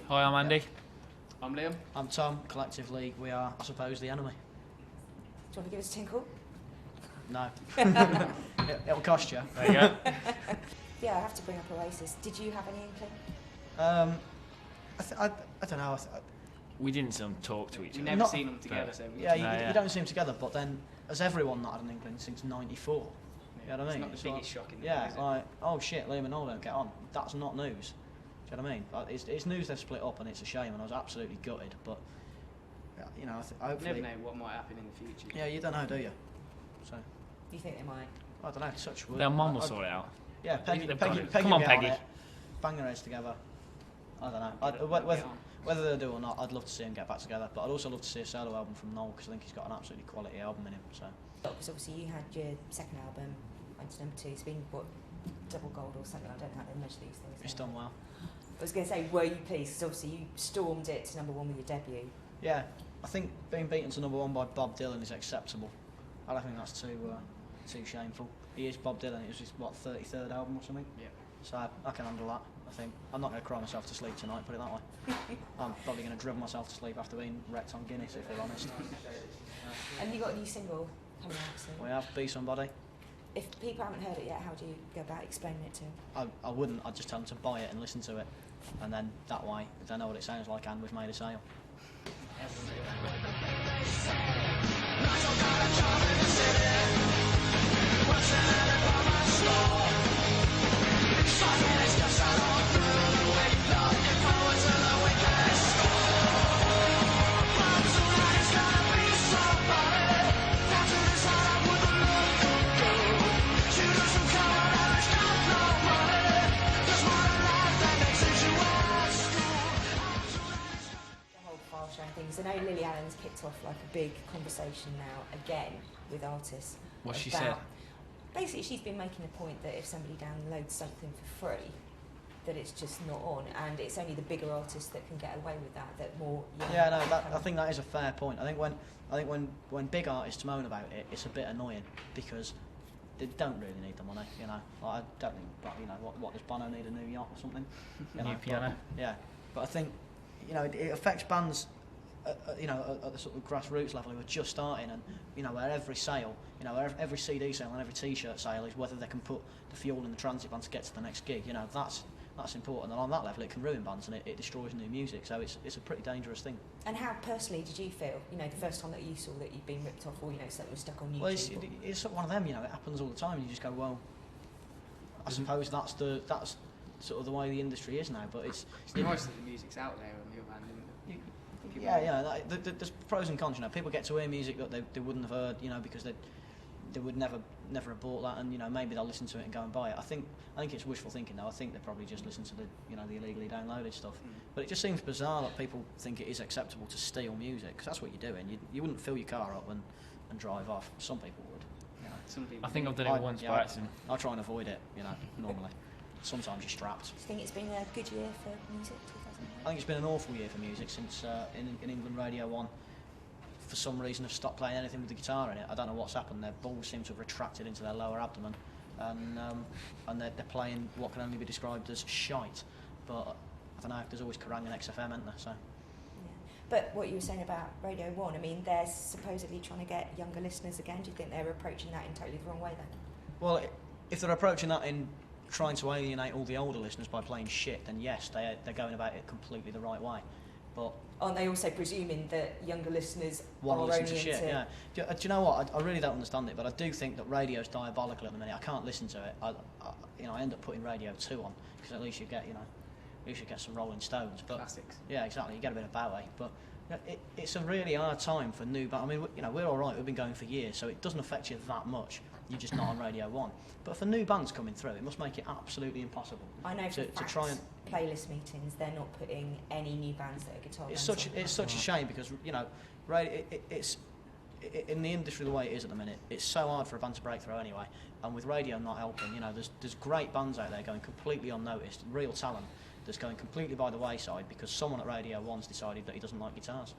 Hi, I'm Andy. I'm Liam. I'm Tom. Collectively, we are, I suppose, the enemy. Do you want to give us a tinkle? No. It'll cost you. There you go. Yeah, I have to bring up Oasis. Did you have any inkling? I don't know. We didn't see them talk to each We've other. never Not- seen them together, so we Yeah, No, you don't see them together, but then has everyone not had an inkling since '94? You know what I mean? It's not the biggest shock in the Yeah, world, is it? like, oh shit, Liam and Noel don't get on. That's not news. Do you know what I mean? Like, it's news they've split up, and it's a shame, and I was absolutely gutted. But you know, You hopefully, never know what might happen in the future. yeah, you don't know, do you? So You think they might? I don't know. Touch wood. Their mum will sort it out. Yeah, Peggy. They've Peggy, got it. Peggy Come on, will get Peggy. it, bang their heads together. I don't know. They'll get on. Whether they do or not, I'd love to see them get back together. But I'd also love to see a solo album from Noel because I think he's got an absolutely quality album in him. So Because obviously you had your second album, went to number 2. It's been, what, double gold or something? I don't know how they measure these things. he's done well. I was going to say, were you pleased? Because obviously you stormed it to number 1 with your debut. Yeah, I think being beaten to number 1 by Bob Dylan is acceptable. I don't think that's too shameful. He is Bob Dylan. It was his 33rd album or something. Yeah. So I can handle that. I think I'm not going to cry myself to sleep tonight. Put it that way. I'm probably going to dribble myself to sleep after being wrecked on Guinness, if we're honest. And you got a new single coming out soon. We have Be Somebody. If people haven't heard it yet, how do you go about explaining it to them? I wouldn't. I'd just tell them to buy it and listen to it, and then that way they know what it sounds like, and we've made a sale. The whole file sharing things. I know Lily Allen's kicked off like a big conversation now again with artists. What's she about- said? Basically, she's been making the point that if somebody downloads something for free, that it's just not on, and it's only the bigger artists that can get away with that. That more. Yeah, no, I think that is a fair point. I think when big artists moan about it, it's a bit annoying because they don't really need the money. You know, like, I don't think. But you know, what does Bono need, a new yacht or something? You New know, piano. But, yeah, but I think you know it affects bands. You know, at the sort of grassroots level who are just starting, and you know, where every sale, you know, every CD sale and every T-shirt sale is whether they can put the fuel in the transit van to get to the next gig. You know, that's important, and on that level, it can ruin bands and it destroys new music. So it's a pretty dangerous thing. And how personally did you feel? You know, the first time that you saw that you'd been ripped off, or you know, something was stuck on YouTube. Well, it's one of them. You know, it happens all the time, and you just go, well, I suppose that's sort of the way the industry is now. But it's nice that the music's out there on the other hand, isn't it? yeah, yeah. Like, there's pros and cons. You know, people get to hear music that they wouldn't have heard. You know, because they would never have bought that, and you know, maybe they'll listen to it and go and buy it. I think it's wishful thinking though. I think they probably just listen to the illegally downloaded stuff. But it just seems bizarre that people think it is acceptable to steal music, because that's what you're doing. You wouldn't fill your car up and drive off. Some people would. You know. Some people I think do. I've done it once by accident. I try and avoid it. You know, normally. Sometimes you're strapped. Do you think it's been a good year for music? 2008? I think it's been an awful year for music since in England Radio 1 for some reason have stopped playing anything with the guitar in it. I don't know what's happened. Their balls seem to have retracted into their lower abdomen, and they're playing what can only be described as shite. But I don't know. There's always Kerrang and XFM, isn't there? So. Yeah. But what you were saying about Radio 1, I mean, they're supposedly trying to get younger listeners again. Do you think they're approaching that in totally the wrong way then? Well, if they're approaching that in trying to alienate all the older listeners by playing shit, then yes, they're going about it completely the right way. But aren't they also presuming that younger listeners want to are listen only to shit? into... Yeah. Do you know what? I really don't understand it, but I do think that radio's diabolical at the minute. I can't listen to it. I end up putting Radio 2 on because at least you get some Rolling Stones. But Classics. yeah, exactly. You get a bit of Bowie, but it's a really hard time for new bands. I mean, you know, we're all right. We've been going for years, so it doesn't affect you that much. You're just not on Radio 1. But for new bands coming through, it must make it absolutely impossible. I know for to fact, try and playlist meetings, they're not putting any new bands that are guitar it's bands such a shame because you know, it's in the industry the way it is at the minute. It's so hard for a band to break through anyway, and with radio not helping, you know, there's great bands out there going completely unnoticed, real talent that's going completely by the wayside because someone at Radio 1's decided that he doesn't like guitars.